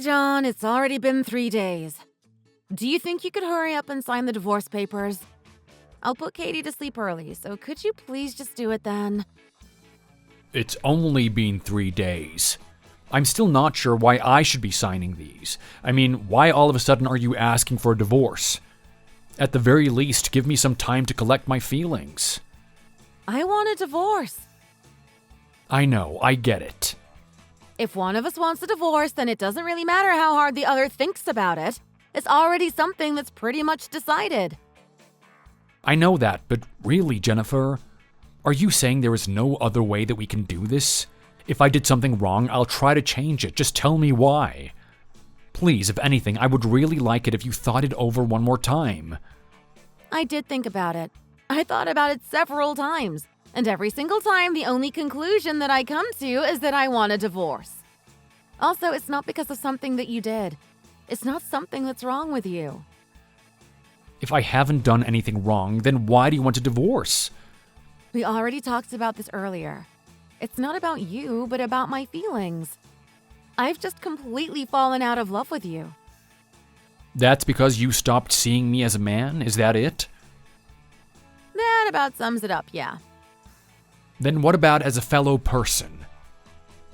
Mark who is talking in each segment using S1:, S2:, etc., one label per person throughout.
S1: John, it's already been 3 days. Do you think you could hurry up and sign the divorce papers? I'll put Katie to sleep early, so could you please just do it then?
S2: It's only been 3 days. I'm still not sure why I should be signing these. I mean, why all of a sudden are you asking for a divorce? At the very least, give me some time to collect my feelings.
S1: I want a divorce.
S2: I know, I get it.
S1: If one of us wants a divorce, then it doesn't really matter how hard the other thinks about it. It's already something that's pretty much decided.
S2: I know that, but really, Jennifer, are you saying there is no other way that we can do this? If I did something wrong, I'll try to change it. Just tell me why. Please, if anything, I would really like it if you thought it over one more time.
S1: I did think about it. I thought about it several times. And every single time, the only conclusion that I come to is that I want a divorce. Also, it's not because of something that you did. It's not something that's wrong with you.
S2: If I haven't done anything wrong, then why do you want a divorce?
S1: We already talked about this earlier. It's not about you, but about my feelings. I've just completely fallen out of love with you.
S2: That's because you stopped seeing me as a man? Is that it?
S1: That about sums it up, yeah.
S2: Then what about as a fellow person?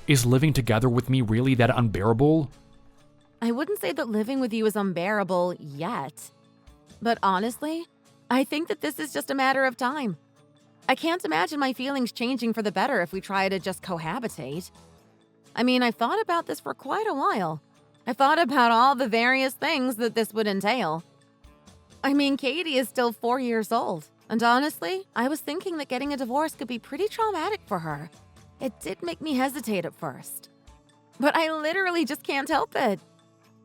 S2: Is living together with me really that unbearable?
S1: I wouldn't say that living with you is unbearable yet. But honestly, I think that this is just a matter of time. I can't imagine my feelings changing for the better if we try to just cohabitate. I mean, I've thought about this for quite a while. I thought about all the various things that this would entail. I mean, Katie is still 4 years old. And honestly, I was thinking that getting a divorce could be pretty traumatic for her. It did make me hesitate at first. But I literally just can't help it.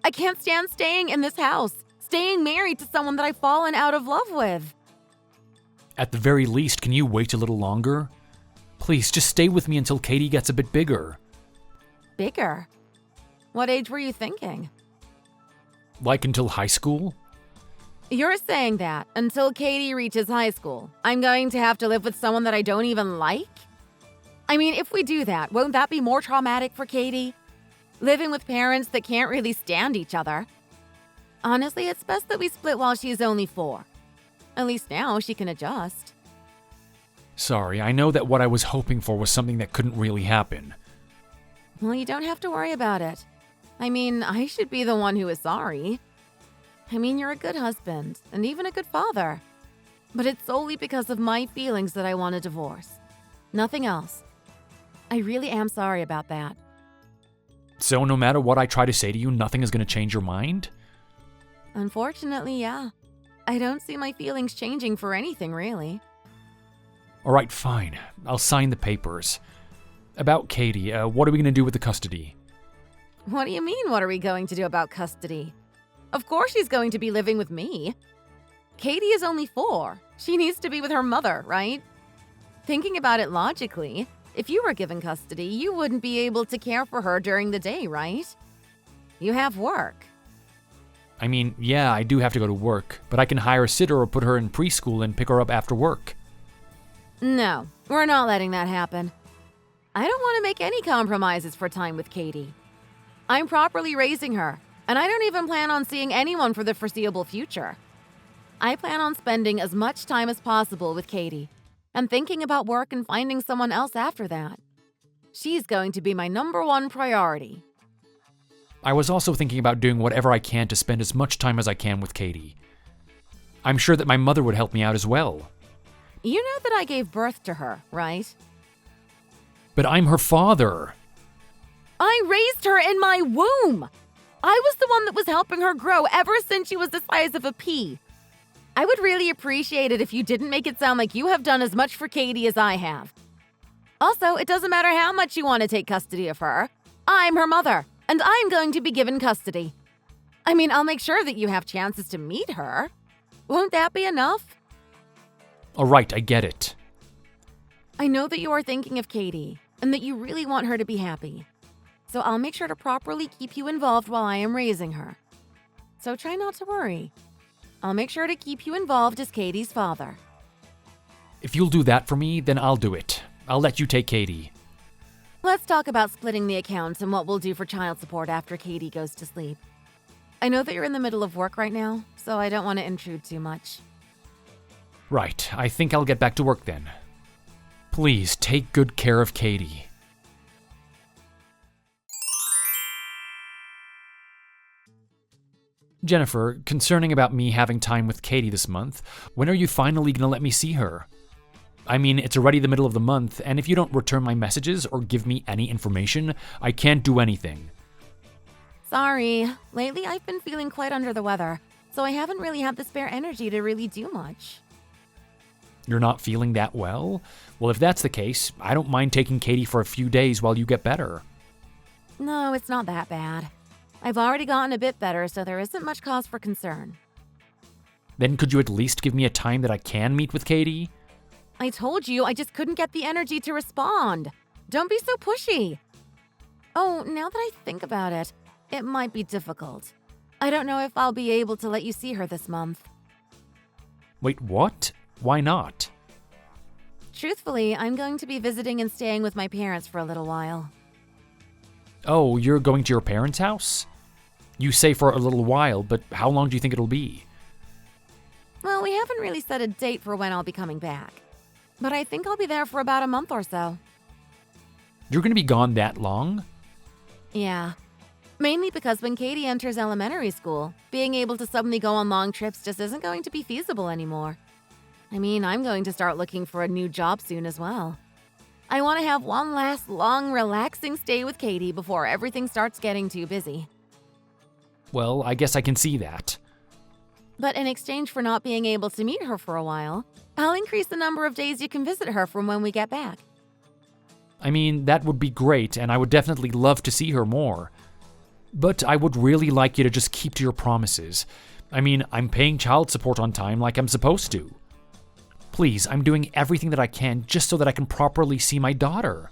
S1: I can't stand staying in this house, staying married to someone that I've fallen out of love with.
S2: At the very least, can you wait a little longer? Please, just stay with me until Katie gets a bit bigger.
S1: Bigger? What age were you thinking?
S2: Like until high school?
S1: You're saying that until Katie reaches high school, I'm going to have to live with someone that I don't even like? I mean, if we do that, won't that be more traumatic for Katie? Living with parents that can't really stand each other. Honestly, it's best that we split while she's only 4. At least now she can adjust.
S2: Sorry, I know that what I was hoping for was something that couldn't really happen.
S1: Well, you don't have to worry about it. I mean, I should be the one who is sorry. I mean, you're a good husband, and even a good father. But it's solely because of my feelings that I want a divorce. Nothing else. I really am sorry about that.
S2: So no matter what I try to say to you, nothing is going to change your mind?
S1: Unfortunately, yeah. I don't see my feelings changing for anything, really.
S2: Alright, fine. I'll sign the papers. About Katie, what are we going to do with the custody?
S1: What do you mean, what are we going to do about custody? Of course she's going to be living with me. Katie is only 4. She needs to be with her mother, right? Thinking about it logically, if you were given custody, you wouldn't be able to care for her during the day, right? You have work.
S2: I mean, yeah, I do have to go to work, but I can hire a sitter or put her in preschool and pick her up after work.
S1: No, we're not letting that happen. I don't want to make any compromises for time with Katie. I'm properly raising her, and I don't even plan on seeing anyone for the foreseeable future. I plan on spending as much time as possible with Katie, and thinking about work and finding someone else after that. She's going to be my #1 priority.
S2: I was also thinking about doing whatever I can to spend as much time as I can with Katie. I'm sure that my mother would help me out as well.
S1: You know that I gave birth to her, right?
S2: But I'm her father.
S1: I raised her in my womb. I was the one that was helping her grow ever since she was the size of a pea. I would really appreciate it if you didn't make it sound like you have done as much for Katie as I have. Also, it doesn't matter how much you want to take custody of her. I'm her mother, and I'm going to be given custody. I mean, I'll make sure that you have chances to meet her. Won't that be enough?
S2: Alright, I get it.
S1: I know that you are thinking of Katie, and that you really want her to be happy. So I'll make sure to properly keep you involved while I am raising her. So try not to worry. I'll make sure to keep you involved as Katie's father.
S2: If you'll do that for me, then I'll do it. I'll let you take Katie.
S1: Let's talk about splitting the accounts and what we'll do for child support after Katie goes to sleep. I know that you're in the middle of work right now, so I don't want to intrude too much.
S2: Right, I think I'll get back to work then. Please take good care of Katie. Jennifer, concerning about me having time with Katie this month, when are you finally gonna let me see her? I mean, it's already the middle of the month, and if you don't return my messages or give me any information, I can't do anything.
S1: Sorry, lately I've been feeling quite under the weather, so I haven't really had the spare energy to really do much.
S2: You're not feeling that well? Well, if that's the case, I don't mind taking Katie for a few days while you get better.
S1: No, it's not that bad. I've already gotten a bit better, so there isn't much cause for concern.
S2: Then could you at least give me a time that I can meet with Katie?
S1: I told you, I just couldn't get the energy to respond. Don't be so pushy. Oh, now that I think about it, it might be difficult. I don't know if I'll be able to let you see her this month.
S2: Wait, what? Why not?
S1: Truthfully, I'm going to be visiting and staying with my parents for a little while.
S2: Oh, you're going to your parents' house? You say for a little while, but how long do you think it'll be?
S1: Well, we haven't really set a date for when I'll be coming back. But I think I'll be there for about a month or so.
S2: You're gonna be gone that long?
S1: Yeah. Mainly because when Katie enters elementary school, being able to suddenly go on long trips just isn't going to be feasible anymore. I mean, I'm going to start looking for a new job soon as well. I want to have one last long, relaxing stay with Katie before everything starts getting too busy.
S2: Well, I guess I can see that.
S1: But in exchange for not being able to meet her for a while, I'll increase the number of days you can visit her from when we get back.
S2: I mean, that would be great, and I would definitely love to see her more. But I would really like you to just keep to your promises. I mean, I'm paying child support on time like I'm supposed to. Please, I'm doing everything that I can just so that I can properly see my daughter.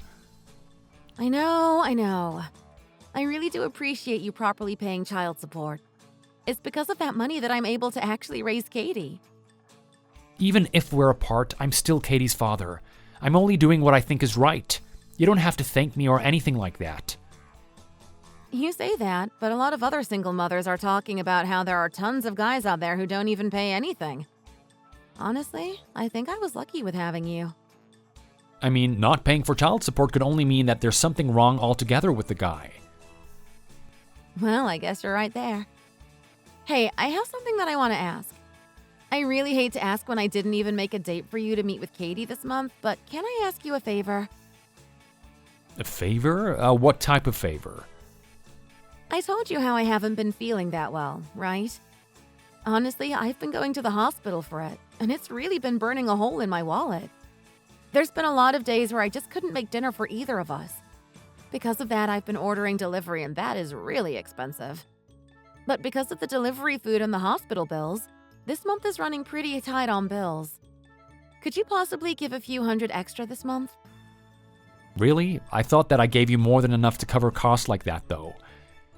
S1: I know. I really do appreciate you properly paying child support. It's because of that money that I'm able to actually raise Katie.
S2: Even if we're apart, I'm still Katie's father. I'm only doing what I think is right. You don't have to thank me or anything like that.
S1: You say that, but a lot of other single mothers are talking about how there are tons of guys out there who don't even pay anything. Honestly, I think I was lucky with having you.
S2: I mean, not paying for child support could only mean that there's something wrong altogether with the guy.
S1: Well, I guess you're right there. Hey, I have something that I want to ask. I really hate to ask when I didn't even make a date for you to meet with Katie this month, but can I ask you a favor?
S2: A favor? What type of favor?
S1: I told you how I haven't been feeling that well, right? Honestly, I've been going to the hospital for it, and it's really been burning a hole in my wallet. There's been a lot of days where I just couldn't make dinner for either of us. Because of that, I've been ordering delivery, and that is really expensive. But because of the delivery food and the hospital bills, this month is running pretty tight on bills. Could you possibly give a few hundred extra this month?
S2: Really? I thought that I gave you more than enough to cover costs like that, though.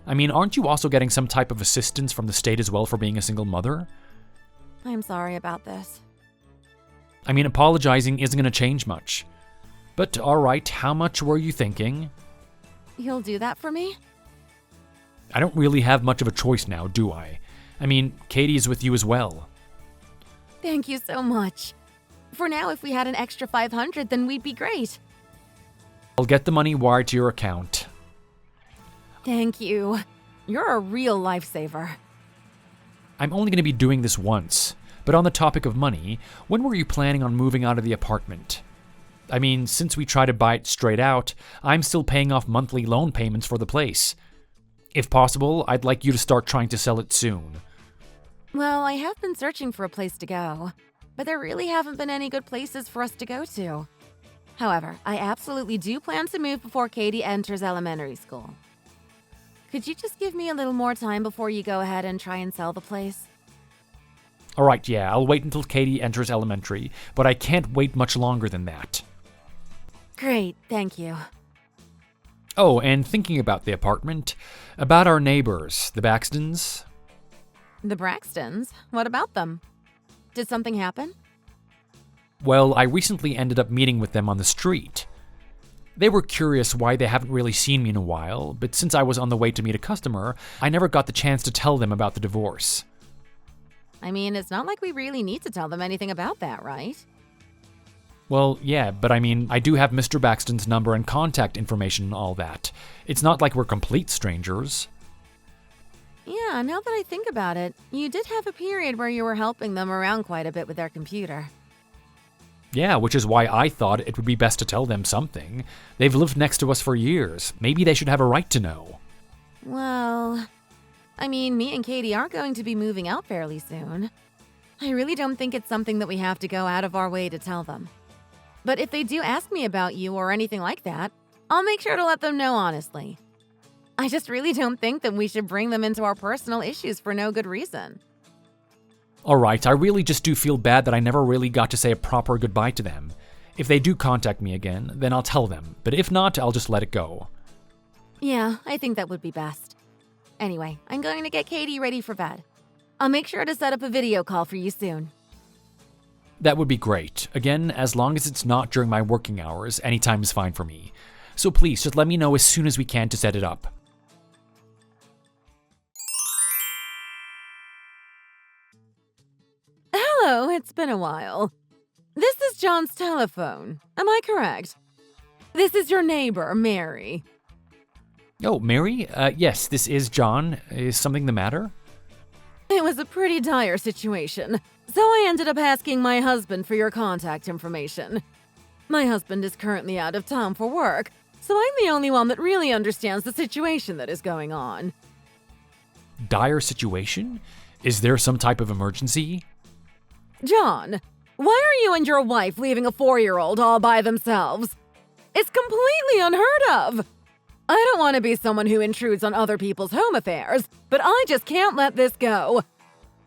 S2: I mean, aren't you also getting some type of assistance from the state as well for being a single mother?
S1: I'm sorry about this.
S2: I mean, apologizing isn't going to change much. But alright, how much were you thinking?
S1: You'll do that for me?
S2: I don't really have much of a choice now, do I? I mean, Katie is with you as well.
S1: Thank you so much. For now, if we had an extra 500, then we'd be great.
S2: I'll get the money wired to your account.
S1: Thank you. You're a real lifesaver.
S2: I'm only going to be doing this once. But on the topic of money, when were you planning on moving out of the apartment? I mean, since we try to buy it straight out, I'm still paying off monthly loan payments for the place. If possible, I'd like you to start trying to sell it soon.
S1: Well, I have been searching for a place to go, but there really haven't been any good places for us to go to. However, I absolutely do plan to move before Katie enters elementary school. Could you just give me a little more time before you go ahead and try and sell the place?
S2: Alright, yeah, I'll wait until Katie enters elementary, but I can't wait much longer than that.
S1: Great, thank you.
S2: Oh, and thinking about the apartment, about our neighbors, the Baxtons.
S1: The Braxtons? What about them? Did something happen?
S2: Well, I recently ended up meeting with them on the street. They were curious why they haven't really seen me in a while, but since I was on the way to meet a customer, I never got the chance to tell them about the divorce.
S1: I mean, it's not like we really need to tell them anything about that, right?
S2: Well, yeah, but I mean, I do have Mr. Baxton's number and contact information and all that. It's not like we're complete strangers.
S1: Yeah, now that I think about it, you did have a period where you were helping them around quite a bit with their computer.
S2: Yeah, which is why I thought it would be best to tell them something. They've lived next to us for years. Maybe they should have a right to know.
S1: Well, I mean, me and Katie are going to be moving out fairly soon. I really don't think it's something that we have to go out of our way to tell them. But if they do ask me about you or anything like that, I'll make sure to let them know honestly. I just really don't think that we should bring them into our personal issues for no good reason.
S2: Alright, I really just do feel bad that I never really got to say a proper goodbye to them. If they do contact me again, then I'll tell them, but if not, I'll just let it go.
S1: Yeah, I think that would be best. Anyway, I'm going to get Katie ready for bed. I'll make sure to set up a video call for you soon.
S2: That would be great. Again, as long as it's not during my working hours, any time is fine for me. So please, just let me know as soon as we can to set it up.
S1: Hello, it's been a while. This is John's telephone. Am I correct? This is your neighbor, Mary.
S2: Oh, Mary? Yes, this is John. Is something the matter?
S1: It was a pretty dire situation, so I ended up asking my husband for your contact information. My husband is currently out of town for work, so I'm the only one that really understands the situation that is going on.
S2: Dire situation? Is there some type of emergency?
S1: John, why are you and your wife leaving a 4-year-old all by themselves? It's completely unheard of. I don't want to be someone who intrudes on other people's home affairs, but I just can't let this go.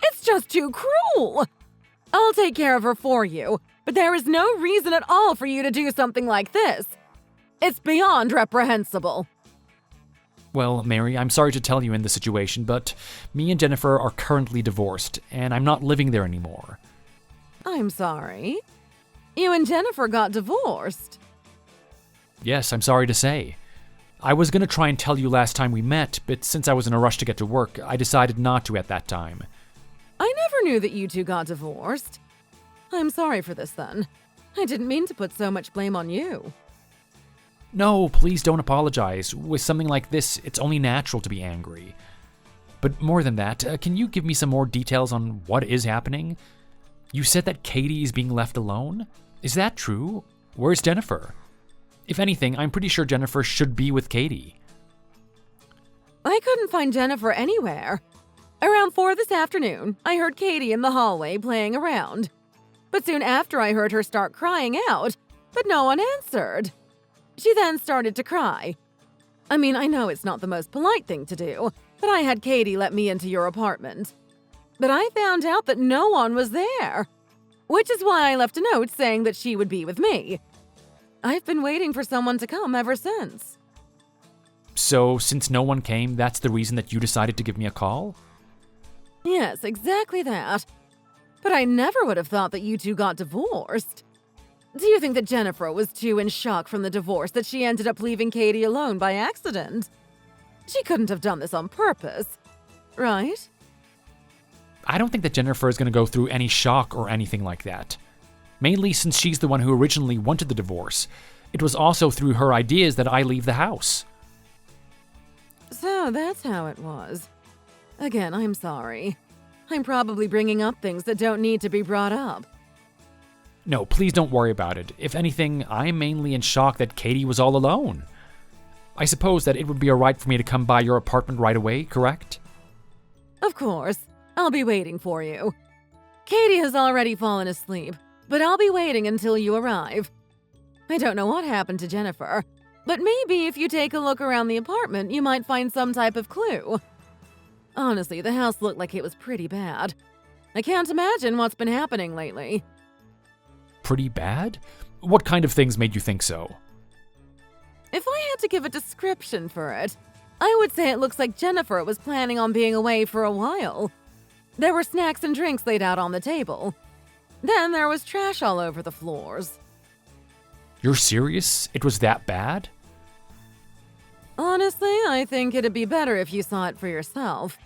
S1: It's just too cruel. I'll take care of her for you, but there is no reason at all for you to do something like this. It's beyond reprehensible.
S2: Well, Mary, I'm sorry to tell you in this situation, but me and Jennifer are currently divorced, and I'm not living there anymore.
S1: I'm sorry. You and Jennifer got divorced.
S2: Yes, I'm sorry to say. I was going to try and tell you last time we met, but since I was in a rush to get to work, I decided not to at that time.
S1: I never knew that you two got divorced. I'm sorry for this then. I didn't mean to put so much blame on you.
S2: No, please don't apologize. With something like this, it's only natural to be angry. But more than that, can you give me some more details on what is happening? You said that Katie is being left alone? Is that true? Where's Jennifer? If anything, I'm pretty sure Jennifer should be with Katie.
S1: I couldn't find Jennifer anywhere. Around 4 this afternoon, I heard Katie in the hallway playing around. But soon after I heard her start crying out, but no one answered. She then started to cry. I mean, I know it's not the most polite thing to do, but I had Katie let me into your apartment. But I found out that no one was there, which is why I left a note saying that she would be with me. I've been waiting for someone to come ever since.
S2: So, since no one came, that's the reason that you decided to give me a call?
S1: Yes, exactly that. But I never would have thought that you two got divorced. Do you think that Jennifer was too in shock from the divorce that she ended up leaving Katie alone by accident? She couldn't have done this on purpose, right?
S2: I don't think that Jennifer is going to go through any shock or anything like that. Mainly since she's the one who originally wanted the divorce. It was also through her ideas that I leave the house.
S1: So that's how it was. Again, I'm sorry. I'm probably bringing up things that don't need to be brought up.
S2: No, please don't worry about it. If anything, I'm mainly in shock that Katie was all alone. I suppose that it would be alright for me to come by your apartment right away, correct?
S1: Of course. I'll be waiting for you. Katie has already fallen asleep, but I'll be waiting until you arrive. I don't know what happened to Jennifer, but maybe if you take a look around the apartment, you might find some type of clue. Honestly, the house looked like it was pretty bad. I can't imagine what's been happening lately.
S2: Pretty bad? What kind of things made you think so?
S1: If I had to give a description for it, I would say it looks like Jennifer was planning on being away for a while. There were snacks and drinks laid out on the table. Then there was trash all over the floors.
S2: You're serious? It was that bad?
S1: Honestly, I think it'd be better if you saw it for yourself.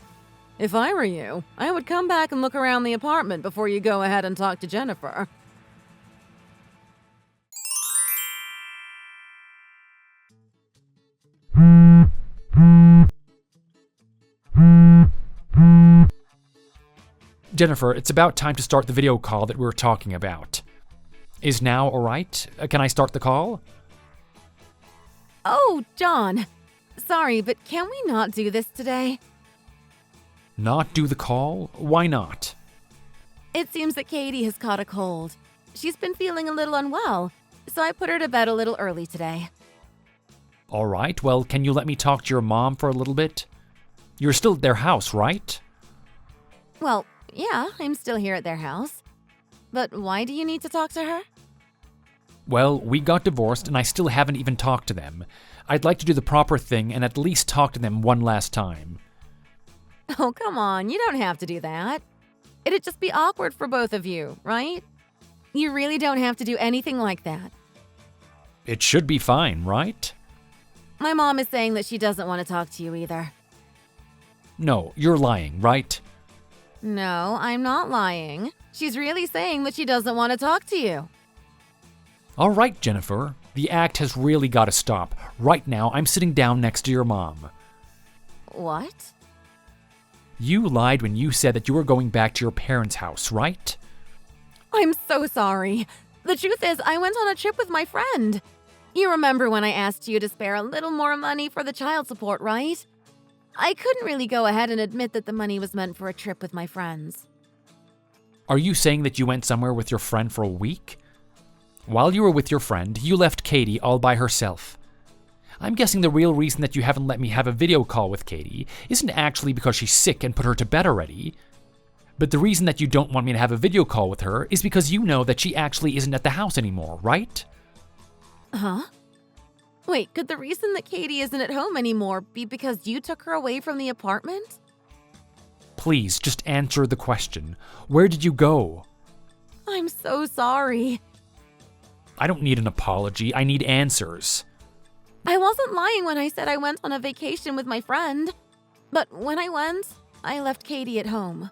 S1: If I were you, I would come back and look around the apartment before you go ahead and talk to Jennifer.
S2: Jennifer, it's about time to start the video call that we were talking about. Is now alright? Can I start the call?
S1: Oh, John. Sorry, but can we not do this today?
S2: Not do the call? Why not?
S1: It seems that Katie has caught a cold. She's been feeling a little unwell, so I put her to bed a little early today.
S2: Alright, well, can you let me talk to your mom for a little bit? You're still at their house, right?
S1: Well, yeah, I'm still here at their house. But why do you need to talk to her?
S2: Well, we got divorced and I still haven't even talked to them. I'd like to do the proper thing and at least talk to them one last time.
S1: Oh, come on, you don't have to do that. It'd just be awkward for both of you, right? You really don't have to do anything like that.
S2: It should be fine, right?
S1: My mom is saying that she doesn't want to talk to you either.
S2: No, you're lying, right?
S1: No, I'm not lying. She's really saying that she doesn't want to talk to you.
S2: All right, Jennifer. The act has really got to stop. Right now, I'm sitting down next to your mom.
S1: What?
S2: You lied when you said that you were going back to your parents' house, right?
S1: I'm so sorry. The truth is, I went on a trip with my friend. You remember when I asked you to spare a little more money for the child support, right? I couldn't really go ahead and admit that the money was meant for a trip with my friends.
S2: Are you saying that you went somewhere with your friend for a week? While you were with your friend, you left Katie all by herself. I'm guessing the real reason that you haven't let me have a video call with Katie isn't actually because she's sick and put her to bed already. But the reason that you don't want me to have a video call with her is because you know that she actually isn't at the house anymore, right?
S1: Huh? Wait, could the reason that Katie isn't at home anymore be because you took her away from the apartment?
S2: Please, just answer the question. Where did you go?
S1: I'm so sorry.
S2: I don't need an apology. I need answers.
S1: I wasn't lying when I said I went on a vacation with my friend. But when I went, I left Katie at home.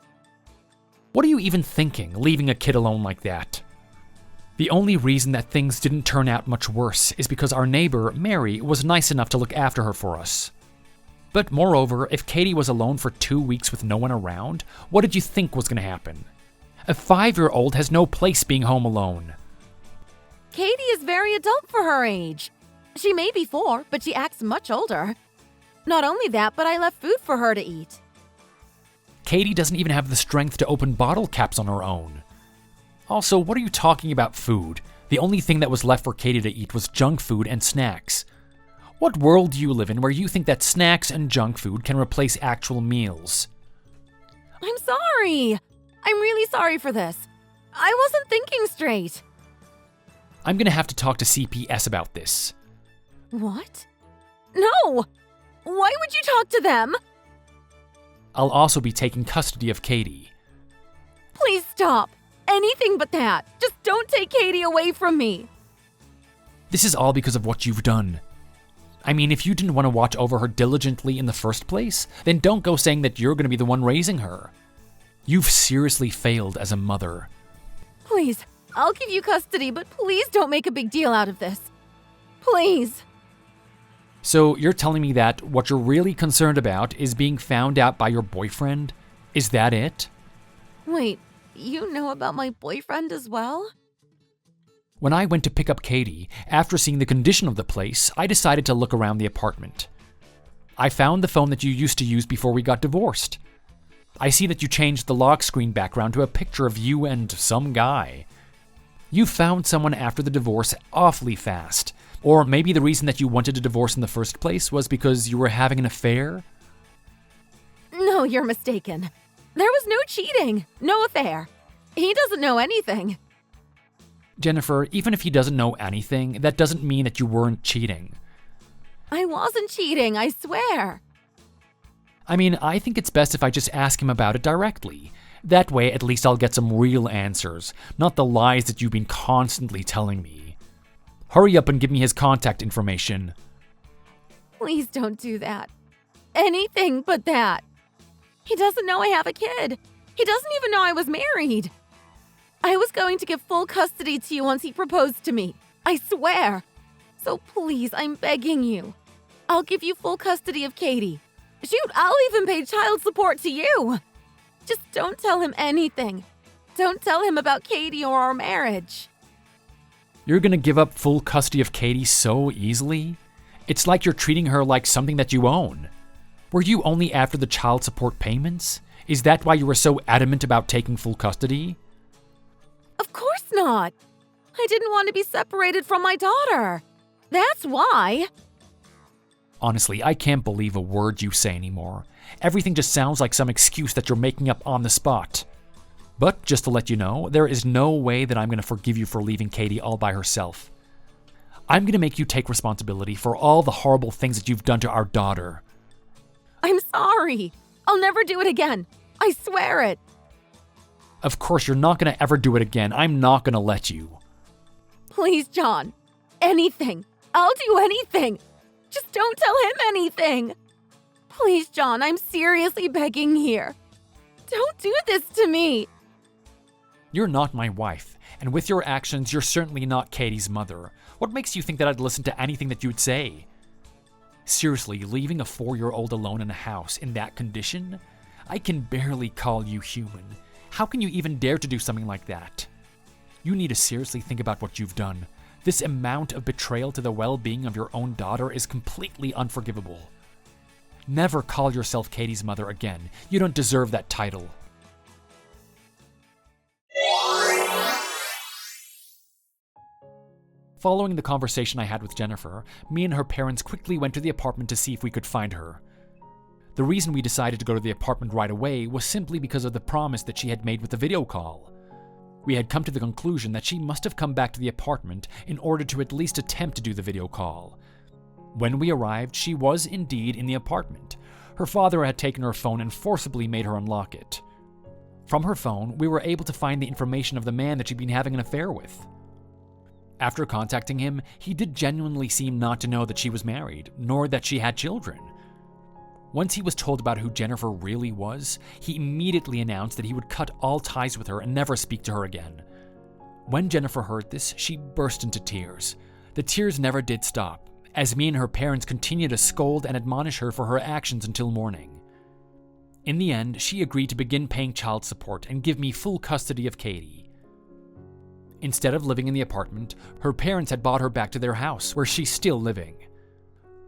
S2: What are you even thinking, leaving a kid alone like that? The only reason that things didn't turn out much worse is because our neighbor, Mary, was nice enough to look after her for us. But moreover, if Katie was alone for 2 weeks with no one around, what did you think was going to happen? A 5-year-old has no place being home alone.
S1: Katie is very adult for her age. She may be 4, but she acts much older. Not only that, but I left food for her to eat.
S2: Katie doesn't even have the strength to open bottle caps on her own. Also, what are you talking about food? The only thing that was left for Katie to eat was junk food and snacks. What world do you live in where you think that snacks and junk food can replace actual meals?
S1: I'm sorry. I'm really sorry for this. I wasn't thinking straight.
S2: I'm gonna have to talk to CPS about this.
S1: What? No! Why would you talk to them?
S2: I'll also be taking custody of Katie.
S1: Please stop. Anything but that. Just don't take Katie away from me.
S2: This is all because of what you've done. I mean, if you didn't want to watch over her diligently in the first place, then don't go saying that you're going to be the one raising her. You've seriously failed as a mother.
S1: Please, I'll give you custody, but please don't make a big deal out of this. Please.
S2: So you're telling me that what you're really concerned about is being found out by your boyfriend? Is that it?
S1: Wait, you know about my boyfriend as well?
S2: When I went to pick up Katie, after seeing the condition of the place, I decided to look around the apartment. I found the phone that you used to use before we got divorced. I see that you changed the lock screen background to a picture of you and some guy. You found someone after the divorce awfully fast. Or maybe the reason that you wanted a divorce in the first place was because you were having an affair?
S1: No, you're mistaken. There was no cheating, no affair. He doesn't know anything.
S2: Jennifer, even if he doesn't know anything, that doesn't mean that you weren't cheating.
S1: I wasn't cheating, I swear.
S2: I mean, I think it's best if I just ask him about it directly. That way, at least I'll get some real answers, not the lies that you've been constantly telling me. Hurry up and give me his contact information.
S1: Please don't do that. Anything but that. He doesn't know I have a kid. He doesn't even know I was married. I was going to give full custody to you once he proposed to me. I swear. So please, I'm begging you. I'll give you full custody of Katie. Shoot, I'll even pay child support to you. Just don't tell him anything. Don't tell him about Katie or our marriage.
S2: You're gonna give up full custody of Katie so easily? It's like you're treating her like something that you own. Were you only after the child support payments? Is that why you were so adamant about taking full custody?
S1: Of course not. I didn't want to be separated from my daughter. That's why.
S2: Honestly, I can't believe a word you say anymore. Everything just sounds like some excuse that you're making up on the spot. But just to let you know, there is no way that I'm going to forgive you for leaving Katie all by herself. I'm going to make you take responsibility for all the horrible things that you've done to our daughter.
S1: I'm sorry. I'll never do it again. I swear it.
S2: Of course, you're not going to ever do it again. I'm not going to let you.
S1: Please, John. Anything. I'll do anything. Just don't tell him anything. Please, John, I'm seriously begging here. Don't do this to me.
S2: You're not my wife, and with your actions, you're certainly not Katie's mother. What makes you think that I'd listen to anything that you'd say? Seriously, leaving a 4-year-old alone in a house in that condition? I can barely call you human. How can you even dare to do something like that? You need to seriously think about what you've done. This amount of betrayal to the well-being of your own daughter is completely unforgivable. Never call yourself Katie's mother again. You don't deserve that title. Following the conversation I had with Jennifer, me and her parents quickly went to the apartment to see if we could find her. The reason we decided to go to the apartment right away was simply because of the promise that she had made with the video call. We had come to the conclusion that she must have come back to the apartment in order to at least attempt to do the video call. When we arrived, she was indeed in the apartment. Her father had taken her phone and forcibly made her unlock it. From her phone, we were able to find the information of the man that she'd been having an affair with. After contacting him, he did genuinely seem not to know that she was married, nor that she had children. Once he was told about who Jennifer really was, he immediately announced that he would cut all ties with her and never speak to her again. When Jennifer heard this, she burst into tears. The tears never did stop, as me and her parents continued to scold and admonish her for her actions until morning. In the end, she agreed to begin paying child support and give me full custody of Katie. Instead of living in the apartment, her parents had brought her back to their house, where she's still living.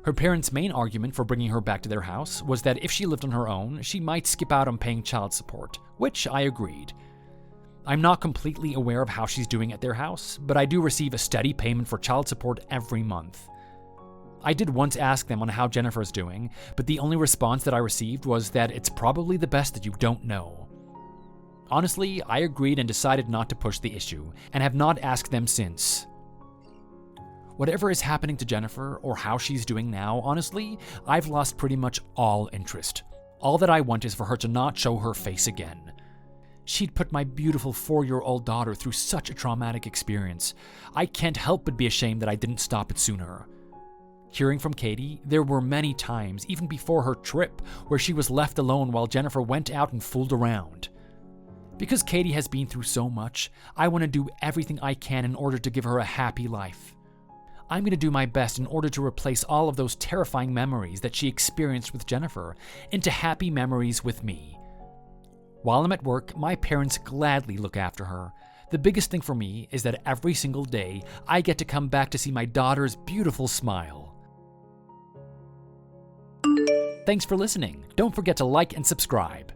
S2: Her parents' main argument for bringing her back to their house was that if she lived on her own, she might skip out on paying child support, which I agreed. I'm not completely aware of how she's doing at their house, but I do receive a steady payment for child support every month. I did once ask them on how Jennifer's doing, but the only response that I received was that it's probably the best that you don't know. Honestly, I agreed and decided not to push the issue, and have not asked them since. Whatever is happening to Jennifer, or how she's doing now, honestly, I've lost pretty much all interest. All that I want is for her to not show her face again. She'd put my beautiful 4-year-old daughter through such a traumatic experience. I can't help but be ashamed that I didn't stop it sooner. Hearing from Katie, there were many times, even before her trip, where she was left alone while Jennifer went out and fooled around. Because Katie has been through so much, I want to do everything I can in order to give her a happy life. I'm going to do my best in order to replace all of those terrifying memories that she experienced with Jennifer into happy memories with me. While I'm at work, my parents gladly look after her. The biggest thing for me is that every single day, I get to come back to see my daughter's beautiful smile. Thanks for listening. Don't forget to like and subscribe.